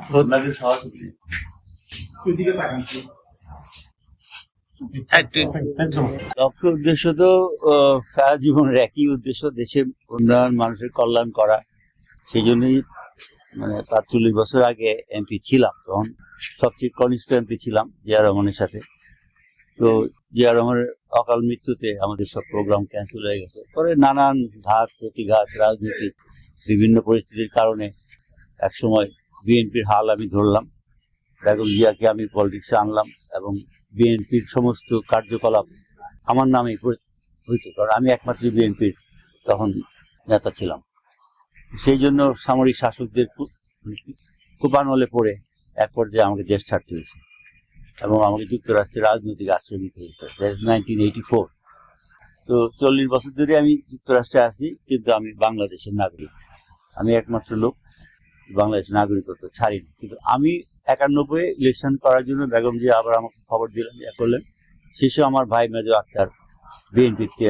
আপনাদের সভাপতি লক্ষ্য উদ্দেশ্য তো সারা জীবনের একই উদ্দেশ্য, দেশের উন্নয়ন, মানুষের কল্যাণ করা। সেই জন্যই ৪৫ বছর আগে এমপি ছিলাম, তখন সবচেয়ে কনিষ্ঠ এমপি ছিলাম জিয়া রহমানের সাথে। তো জিয়া রহমানের অকাল মৃত্যুতে আমাদের সব প্রোগ্রাম ক্যান্সেল হয়ে গেছে। পরে নানান ঘাত প্রতিঘাত, রাজনৈতিক বিভিন্ন পরিস্থিতির কারণে একসময় বিএনপির হাল আমি ধরলাম, বেগম জিয়াকে আমি পলিটিক্সে আনলাম এবং বিএনপির সমস্ত কার্যকলাপ আমার নামেই হইত, কারণ আমি একমাত্র বিএনপির তখন নেতা ছিলাম। সেই জন্য সামরিক শাসকদের কুপানলে পড়ে এক পর্যায়ে আমাকে দেশ ছাড়তে হয়েছে এবং আমাকে যুক্তরাষ্ট্রের রাজনৈতিক আশ্রয় নিতে হয়েছে। 1984। তো 40 বছর ধরে আমি যুক্তরাষ্ট্রে আছি, কিন্তু আমি বাংলাদেশের নাগরিক। আমি একমাত্র লোক বাংলাদেশের নাগরিকত্ব ছাড়িনি। কিন্তু আমি 91 ইলেকশন করার জন্য বেগম জিয়া আবার আমাকে খবর দিলেন, করলেন। শেষে আমার ভাই মেজর আক্তার বিএনপিতে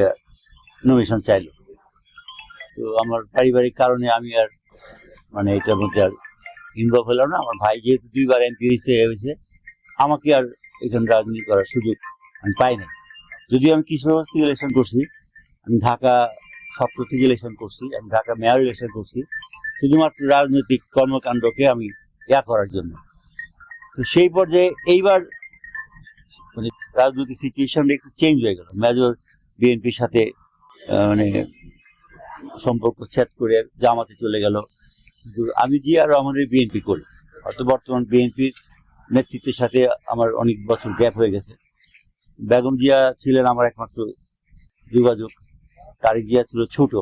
নমিনেশন চাইল। তো আমার পারিবারিক কারণে আমি আর এটার মধ্যে আর ইনভলভ হলাম না। আমার ভাই যেহেতু 2বার এমপি হয়েছে, আমাকে আর এখানে রাজনীতি করার সুযোগ আমি পাই নাই। যদিও আমি কিশোরগঞ্জ থেকে ইলেকশন করছি, আমি ঢাকা 7 থেকে ইলেকশন করছি, আমি ঢাকা মেয়র ইলেকশন করছি, শুধুমাত্র রাজনৈতিক কর্মকাণ্ডকে আমি করার জন্য। তো সেই পর্যায়ে এইবার রাজনৈতিক সিচুয়েশন একটু চেঞ্জ হয়ে গেল। মেজর বিএনপির সাথে সম্পর্ক ছেদ করে জামাতে চলে গেল। কিন্তু আমি জিয়া রহমানের বিএনপি করি, হয়তো বর্তমান বিএনপির নেতৃত্বের সাথে আমার অনেক বছর গ্যাপ হয়ে গেছে। বেগম জিয়া ছিলেন আমার একমাত্র যোগাযোগ। তারেক জিয়া ছিল ছোট,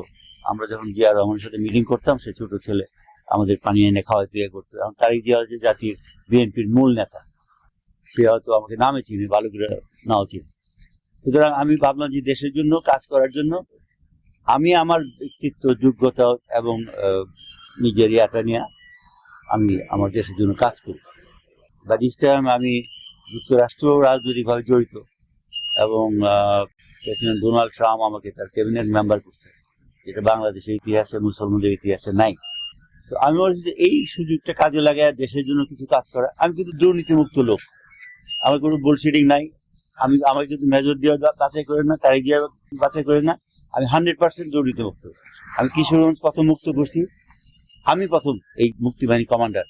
আমরা যখন জিয়া রহমানের সাথে মিটিং করতাম, সে ছোট ছেলে আমাদের পানি এনে খাওয়াইতে করতো। এখন তারেক জিয়া হচ্ছে জাতির বিএনপির মূল নেতা, সে হয়তো আমাকে নামে চিনি, ভালো করে নাও চিনি। সুতরাং আমি ভাবলাম যে দেশের জন্য কাজ করার জন্য আমি আমার ব্যক্তিত্ব, যোগ্যতা এবং নিজের ইয়াটা নিয়ে আমি আমার দেশের জন্য কাজ করি। বা দিস টাইম আমি যুক্তরাষ্ট্র রাজনৈতিকভাবে জড়িত এবং প্রেসিডেন্ট ডোনাল্ড ট্রাম্প আমাকে তার ক্যাবিনেট মেম্বার করছে, যেটা বাংলাদেশের ইতিহাসে, মুসলমানদের ইতিহাসে নাই। তো আমি বলছি যে এই সুযোগটা কাজে লাগায় দেশের জন্য কিছু কাজ করা। আমি কিন্তু দুর্নীতিমুক্ত লোক, আমার কোনো বুলশিটিং নাই। আমাকে কিন্তু মেজর দিয়ে বাছাই করে না, তারিখ দিয়ে বাছাই করে না। আমি 100% দুর্নীতিমুক্ত। আমি কিশোরগঞ্জ প্রথম মুক্ত করছি, আমি প্রথম এই মুক্তিবাহিনী কমান্ডার।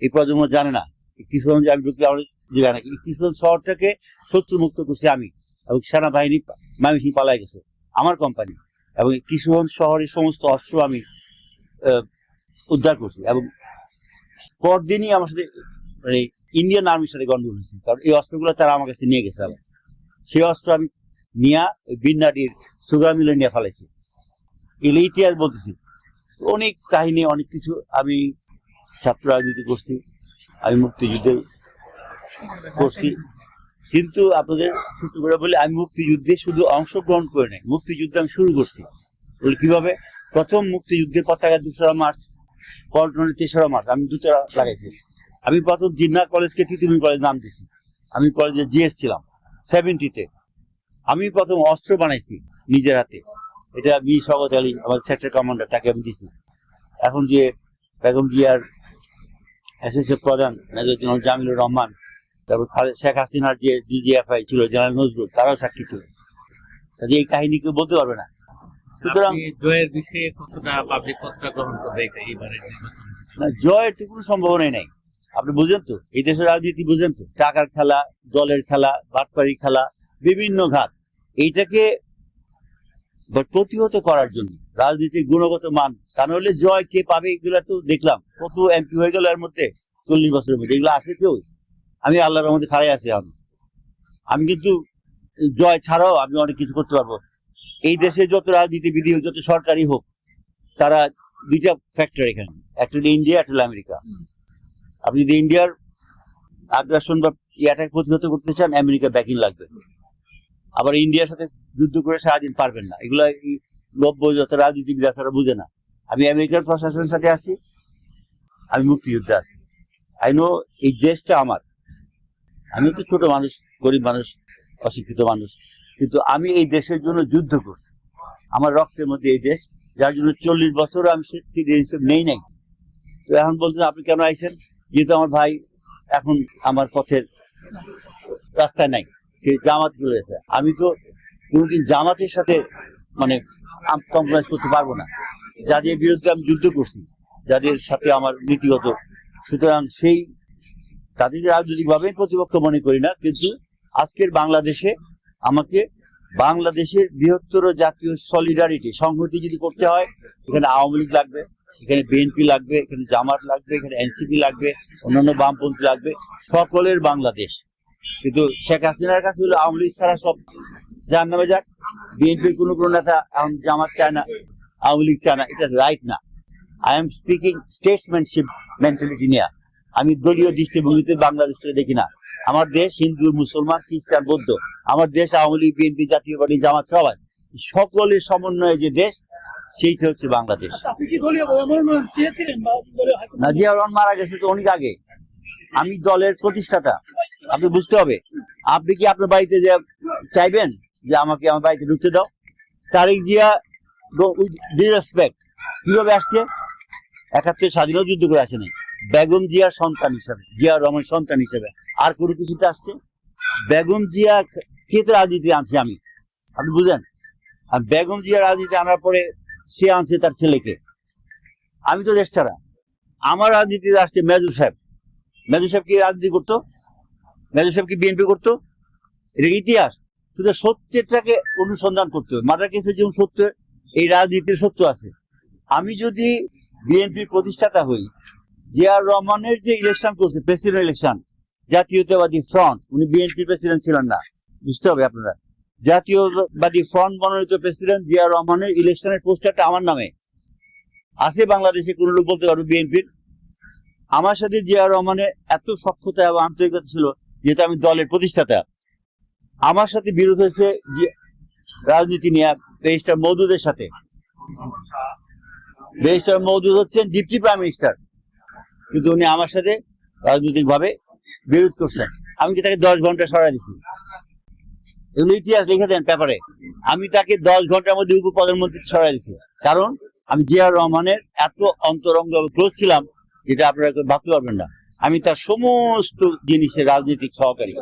এই প্রজন্ম জানে না কিশোরগঞ্জ আমি ঢুকলে আমার জায়গা নাকি, কিশোরগঞ্জ শহরটাকে শত্রু মুক্ত করছি আমি, এবং সেনাবাহিনী ময়মনসিংহ পালাই গেছে আমার কোম্পানি, এবং কিশোরগঞ্জ শহরের সমস্ত অস্ত্র আমি উদ্ধার করছি। এবং পরদিনই আমার সাথে ইন্ডিয়ান আর্মির সাথে গন্ডগোল হয়েছে, কারণ এই অস্ত্রগুলো তারা আমার কাছে নিয়ে গেছে। আবার সেই অস্ত্র আমি নিয়ে বিন্নাডির সুগার মিলে নিয়ে ফেলাইছি। এগুলো ইতিহাস বলতেছি। অনেক কাহিনী, অনেক কিছু। আমি ছাত্র রাজনীতি করছি, আমি মুক্তিযুদ্ধে করছি। কিন্তু আপনাদের ছোট করে বলে, আমি মুক্তিযুদ্ধে শুধু অংশগ্রহণ করে নাই, মুক্তিযুদ্ধে আমি শুরু করছি। বলে কিভাবে? প্রথম মুক্তিযুদ্ধের পতাকা 2রা মার্চ, পল্টনের 3রা মার্চ আমি 2টা লাগাইছি। আমি প্রথম জিন্না কলেজকে তিতুমির কলেজ নাম দিছি। আমি কলেজে জিএস ছিলাম 70-তে। আমি প্রথম অস্ত্র বানাইছি নিজের হাতে, এটা শওকত আলী আমার সেক্টর কমান্ডার, তাকে আমি দিছি। এখন যে বেগম জিয়ার এসএসএফ প্রধান মেজর জেনারেল জামিলুর রহমান, তারপর শেখ হাসিনার যে ডিজিএফআই ছিল জেনারেল নজরুল, তারাও সাক্ষী ছিল। কাজে এই কাহিনী কেউ বলতে পারবে না। সুতরাং জয়ের বিষয়ে কতটা পাবলিক কতটা গ্রহণ করবে এইবারের না, জয়ের তো কোনো সম্ভাবনাই নাই। আপনি বুঝেন তো, এই দেশের রাজনীতি বুঝেন তো, টাকার খেলা, দলের খেলা, বাটপাড়ি খেলা, বিভিন্ন ঘাত। এইটাকে প্রতিহত করার জন্য রাজনীতির গুণগত মান, তা নাহলে জয় কে পাবে এগুলা তো দেখলাম। কত এমপি হয়ে গেল এর মধ্যে 40 বছরের মধ্যে, এগুলো আসলে কেউ। আমি আল্লাহর রহমতে খাড়াই আছি। আমি কিন্তু জয় ছাড়াও আমি অনেক কিছু করতে পারবো। এই দেশে যত রাজনীতিবিদ হোক, যত সরকারি হোক, তারা 2টা ফ্যাক্টর এখানে, একটা হলো ইন্ডিয়া, একটা হলো আমেরিকা। আপনি যদি ইন্ডিয়ার আগ্রাসন বা ইয়াটাকে প্রতিহত করতে চান, আমেরিকা ব্যাকিং লাগবে। আবার ইন্ডিয়ার সাথে যুদ্ধ করে সারাদিন পারবেন না। এগুলা নব্য যত রাজনীতিবিদ তারা বুঝে না। আমি আমেরিকার প্রশাসনের সাথে আছি, আমি মুক্তিযুদ্ধে আছি। আই নো এই দেশটা আমার। আমি তো ছোট মানুষ, গরিব মানুষ, অশিক্ষিত মানুষ, কিন্তু আমি এই দেশের জন্য যুদ্ধ করছি। আমার রক্তের মধ্যে এই দেশ, যার জন্য 40 বছর আমি সিটিজেনশিপ নেই নাই। তো এখন বলছেন আপনি কেন আইছেন? যেহেতু আমার ভাই এখন আমার পথের রাস্তায় নাই, সে জামাতে চলে গেছে, আমি তো কোনোদিন জামাতের সাথে মানে কম্প্রোমাইজ করতে পারবো না। যাদের বিরুদ্ধে আমি যুদ্ধ করছি, যাদের সাথে আমার নীতিগত, সুতরাং সেই তাদের রাজনৈতিকভাবে প্রতিপক্ষ মনে করি না, কিন্তু আজকের বাংলাদেশে আমাকে বাংলাদেশের বৃহত্তর জাতীয় সলিডারিটি সংহতি যদি করতে হয়, এখানে আওয়ামী লীগ লাগবে, এখানে বিএনপি লাগবে, এখানে জামাত লাগবে, এখানে এনসিপি লাগবে, অন্যান্য বামপন্থী লাগবে, সকলের বাংলাদেশ। কিন্তু শেখ হাসিনার কাছে হলো আওয়ামী লীগ ছাড়া সব যার নামে যাক, বিএনপির কোনো নেতা এখন জামাত চায় না, আওয়ামী লীগ চায় না, এটা রাইট না। আই এম স্পিকিং স্টেটসম্যানশিপ মেন্টালিটি নিয়ে। আমি দলীয় দৃষ্টিভঙ্গিতে বাংলাদেশকে দেখি না। আমার দেশ হিন্দু, মুসলমান, খ্রিস্টান, বৌদ্ধ। আমার দেশ আওয়ামী লীগ, বিএনপি, জাতীয় পার্টি, জামাত, সবাই সকলের সমন্বয়ে যে দেশ, সেইটা হচ্ছে বাংলাদেশ। আপনি কি দলীয় মনোনয়ন চেয়েছিলেন বা দলীয় হাইকমান্ড? না, জিয়া রহমান মারা গেছে তো অনেক আগে। আমি দলের প্রতিষ্ঠাতা, আপনি বুঝতে হবে। আপনি কি আপনার বাড়িতে যে চাইবেন যে আমাকে আমার বাড়িতে ঢুকতে দাও? তারেক জিয়া উইথ ডিসরেসপেক্ট কিভাবে আসছে? 71 স্বাধীনতা যুদ্ধ করে আসেনি, বেগম জিয়ার সন্তান হিসাবে, জিয়া রহমান সন্তান হিসাবে। আর কোনো কিছুতে আসছে? বেগম জিয়া কে তো রাজনীতি আনছে আমি, আপনি বুঝেন? আর বেগম জিয়া রাজনীতি আনার পরে সে আনছে তার ছেলেকে। আমি তো দেশ ছাড়া। আমার রাজনীতিতে আসছে মেজর সাহেব। মেজর সাহেব কি রাজনীতি করতো? মেজর সাহেব কি বিএনপি করতো? এটা ইতিহাস। শুধু সত্যটাকে অনুসন্ধান করতে হবে। মার্ডার কেসে যেমন সত্য, এই রাজনীতির সত্য আছে। আমি যদি বিএনপির প্রতিষ্ঠাতা হই, জিয়াউর রহমানের যে ইলেকশন করছে, প্রেসিডেন্ট ইলেকশন, জাতীয়তাবাদী ফ্রন্ট, উনি বিএনপির প্রেসিডেন্ট ছিলেন না, বুঝতে হবে আপনারা। জাতীয়বাদী ফ্রন্ট মনোনীত প্রেসিডেন্ট জিয়াউর রহমানের ইলেকশনের পোস্টারটা আমার নামে আছে। বাংলাদেশে কোন লোক বলতে পারবে বিএনপির? আমার সাথে জিয়াউর রহমানের এত সখ্যতা এবং আন্তরিকতা ছিল, যেহেতু আমি দলের প্রতিষ্ঠাতা। আমার সাথে বিরোধ হয়েছে রাজনীতি নিয়ে ব্যারিস্টার মওদুদের সাথে। ব্যারিস্টার মওদুদ হচ্ছেন ডিপটি প্রাইম মিনিস্টার, কিন্তু উনি আমার সাথে রাজনৈতিক ভাবে বিরোধ করছেন। আমি কি তাকে 10 ঘন্টা সরাই দিচ্ছি? এগুলো ইতিহাস লিখে দেন পেপারে। আমি তাকে 10 ঘন্টার মধ্যে উপপ্রধানমন্ত্রী সরাই দিচ্ছি, কারণ আমি জিয়াউর রহমানের এত অন্তরঙ্গ ক্লোজ ছিলাম, যেটা আপনারা ভাবতে পারবেন না। আমি তার সমস্ত জিনিসের রাজনৈতিক সহকারী।